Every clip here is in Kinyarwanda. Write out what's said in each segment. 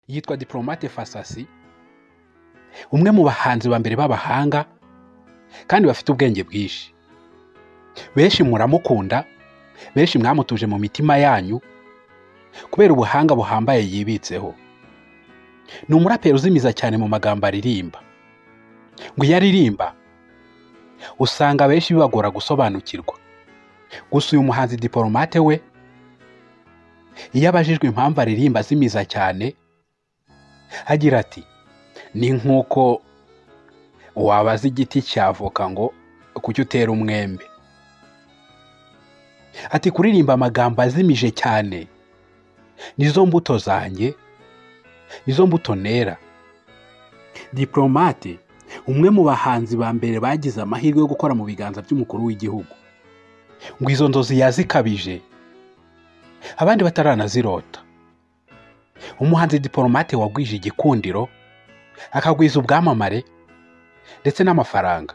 yitwa Diplomate Fasasi, umwe mu bahanzi ba mbere b'abahanga kandi bafite ubwenge bwinshi. Benshi muramukunda, benshi mwamutuje mu mitima yanyu kubera ubuhanga buhambaye yibitseho. Ni umuraperi uzimiza cyane mu magambo aririmba. Ngo iyo aririmba usanga benshi bibagora gusobanukirwa. Gusa uyu muhanzi Diplomate we, iyo abajijwe impamvu aririmba azimiza cyane, agira ati ni nk'uko wabaza igiti cy'avoka ngo kuki utera umwembe. Ati kuririmba amagambo azimije cyane nizo mbuto zanjye, nizo mbuto nera. Diplomate, umwe mu bahanzi ba mbere bagize amahirwe yo gukora mu biganza by'umukuru w'igihugu. Ngo izo nzozi yazikabije abandi bataranazirota. Umuhanzi Diplomate wagwije igikundiro, akagwiza ubwamamare ndetse n'amafaranga.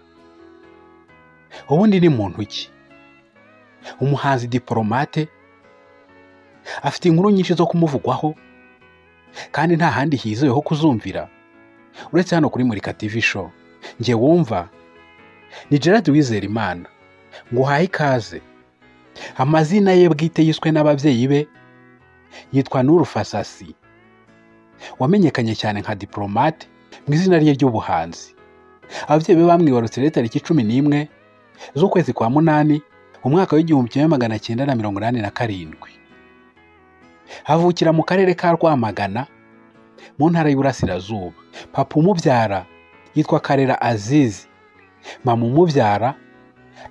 Ubundi ni muntu ki? Umuhanzi Diplomate afite inkuru nyinshi zo kumuvugwaho kandi nta handi hizeweho kuzumvira uretse hano kuri Murika TV Show. Nge wumva ni Gerard Uwizerimana, ngo uhaye ikaze. Amazina ye bwite yiswe n'ababyeyi be yitwa Nuru Fasasi, wamenyekanye cyane nka Diplomate mu izina rye ry'ubuhanzi. Ababyeyi be bamwibarutse tariki 11 z'ukwezi kwa munani umwaka w'1987. Avukira mu karere ka Rwamagana mu ntara y'Iburasirazuba. Papa umubyara yitwa Karera Azizi, mama umubyara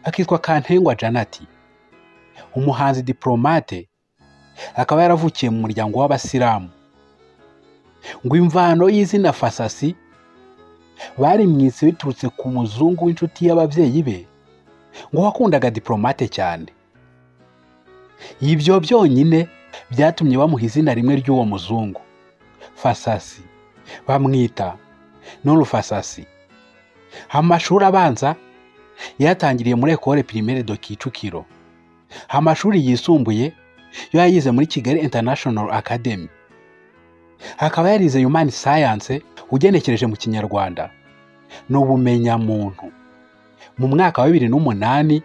akitwa Kantengwa Janati. Umuhanzi Diplomate akaba yaravukiye mu muryango w'Abasilamu. Ngo imvano y'izina Fasasi bari mwitse biturutse ku muzungu w'inshuti y'ababyeyi be, ngo wakundaga Diplomate cyane. Ibyo byonyine byatumye bamuha izina rimwe ry'uwo muzungu, Fasasi, bamwita Nuru Fasasi. Amashuri abanza yatangiriye muri Ecole Primaire de Kicukiro. Amashuri yisumbuye yo yayize muri Kigali International Academy. Akaba yarize Human Science, ugenekereje mu Kinyarwanda n'ubumenyamuntu. Mu mwaka wa 2008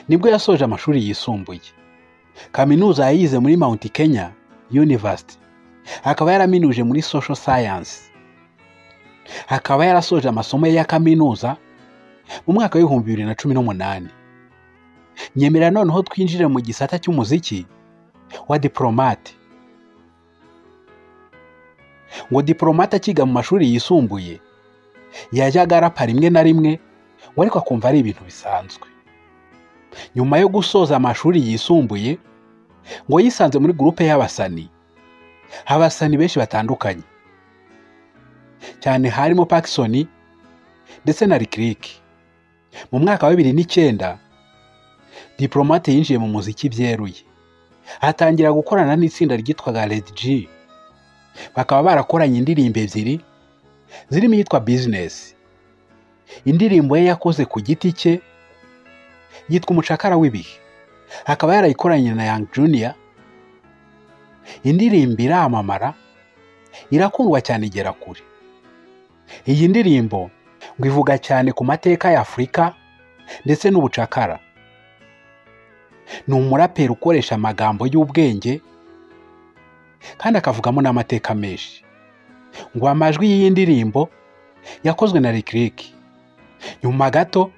nibwo yasoje amashuri yisumbuye. Kaminuza yayize muri Mount Kenya University. Akaba yaraminuje muri Social Science. Akaba yarasoje amasomo ye ya kaminuza mu mwaka wa 2018. Nyemera noneho twinjire mu gisata cy'umuziki wa Diplomate. Ngo Diplomate akiga mu mashuri yisumbuye yajyaga arapa rimwe na rimwe, ariko akumva ari ibintu bisanzwe. Nyuma yo gusoza amashuri yisumbuye, ngo yisanze muri groupe y'abasani. Abasani benshi batandukanye cyane, harimo Paxson ndetse na Lick. Mu mwaka wa 2009 Diplomate yinjiye mu muziki byeruye. Atangira gukorana n'itsinda ryitwaga Red G. Bakaba barakoranye indirimbo ebyiri zirimo yitwa Business. Indirimbo ye yakoze ku giti cye yitwa Umucakara w'ibihe. Akaba yarayikoranye na Young Junior. Indirimbo iramamara, irakundwa cyane igera kure. Iyi ndirimbo ngo ivuga cyane ku mateka ya Afurika ndetse n'ubucakara. Ni umuraperi ukoresha amagambo y'ubwenge kandi akavugamo n'amateka menshi. Ngo amajwi y'iyi ndirimbo yakozwe na Lick. Nyuma gato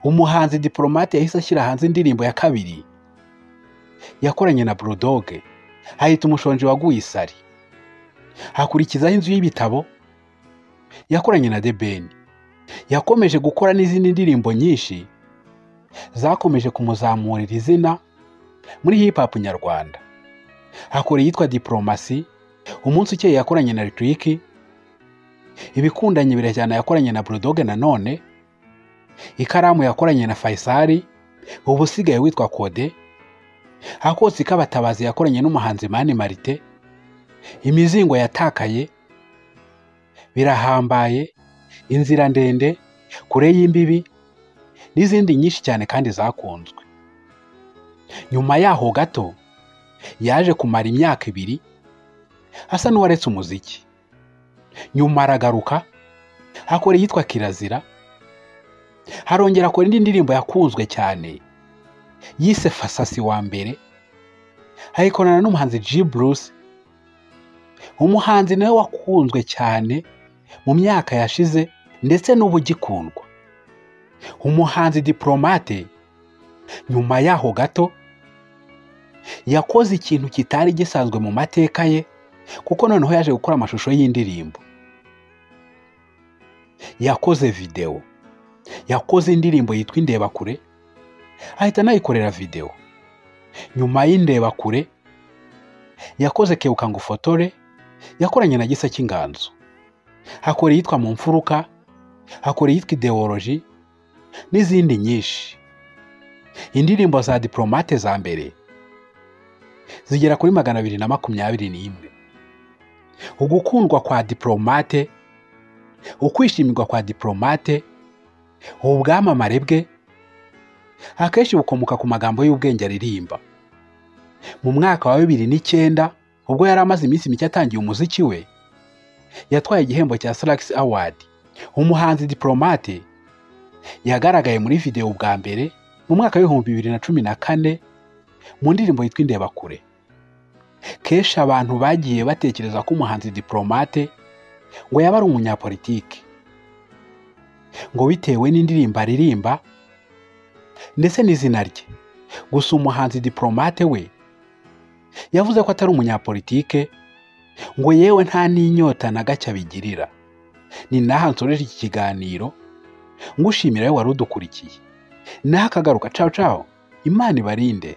umuhanzi Diplomate yahise ashyira hanze indirimbo ya kabiri yakoranye na Bulldog, ahita Umushonji waguye isari. Hakurikizaho Inzu y'ibitabo yakoranye na The Ben. Yakomeje gukora n'izindi ndirimbo nyinshi zakomeje kumuzamurira izina muri hip hop nyarwanda. Hakora yitwa Diplomacy, Umunsi ukeye yakoranye na Lick, Ibikundanye birajyana yakoranye na Bulldog nanone, Ikaramu yakoranye na Faisal, Ubusigaye witwa Kode, Akotsi k'Abatabazi yakoranye n'umuhanzi Mani Marite, Imizingo yatakaye, Birahambaye, Inzira ndende, Kure y'imbibi n'izindi nyinshi cyane kandi zakunzwe. Nyuma yaho gato yaje kumara imyaka 2 asa n'uwaretse umuziki. Nyuma aragaruka akora iyitwa Kirazira, harongera akora indi ndirimbo yakunzwe cyane yise Fasasi wa mbere, ayikorana n'umuhanzi G Bruce, umuhanzi nawe wakunzwe cyane mu myaka yashize ndetse n'ubu ugikundwa, umuhanzi Diplomate. Nyuma yaho gato yakoze ikintu kitari gisanzwe mu mateka ye, kuko noneho yaje gukora amashusho y'indirimbo. Yakoze video, yakoze indirimbo yitwa Indebakure, ahita anayikorera video. Nyuma y'Indebakure yakoze Kebuka ngufotore, yakoranye na Gisa cy'Inganzo, hakora iyitwa Mu mfuruka, hakora iyitwa Ideology n'izindi nyinshi. Indirimbo za Diplomate za mbere zigera kuri 221. Ugukundwa kwa Diplomate, ukwishimirwa kwa Diplomate, ubwamamare bwe akenshi bukomoka ku magambo y'ubwenge aririmba. Mu mwaka wa 2009 ubwo yari amaze iminsi mike atangiye umuziki we, yatwaye igihembo cya Salax Award. Umuhanzi Diplomate yagaragaye muri video bwa mbere mu mwaka wa 2014 mu ndirimbo yitwa Indebakure. Kesha abantu bagiye batekereza ko umuhanzi Diplomate ngo yaba ari umunyapolitike, ngo bitewe n'indirimbo aririmba ndetse n'izina rye. Gusa umuhanzi Diplomate we yavuze ko atari umunyapolitike, ngo yewe nta n'inyota na gake abigirira. Ni naha nsoreje iki kiganiro, ngushimira we wari udukurikiye. Naha kagaruka. Ciao ciao, Imana ibarinde.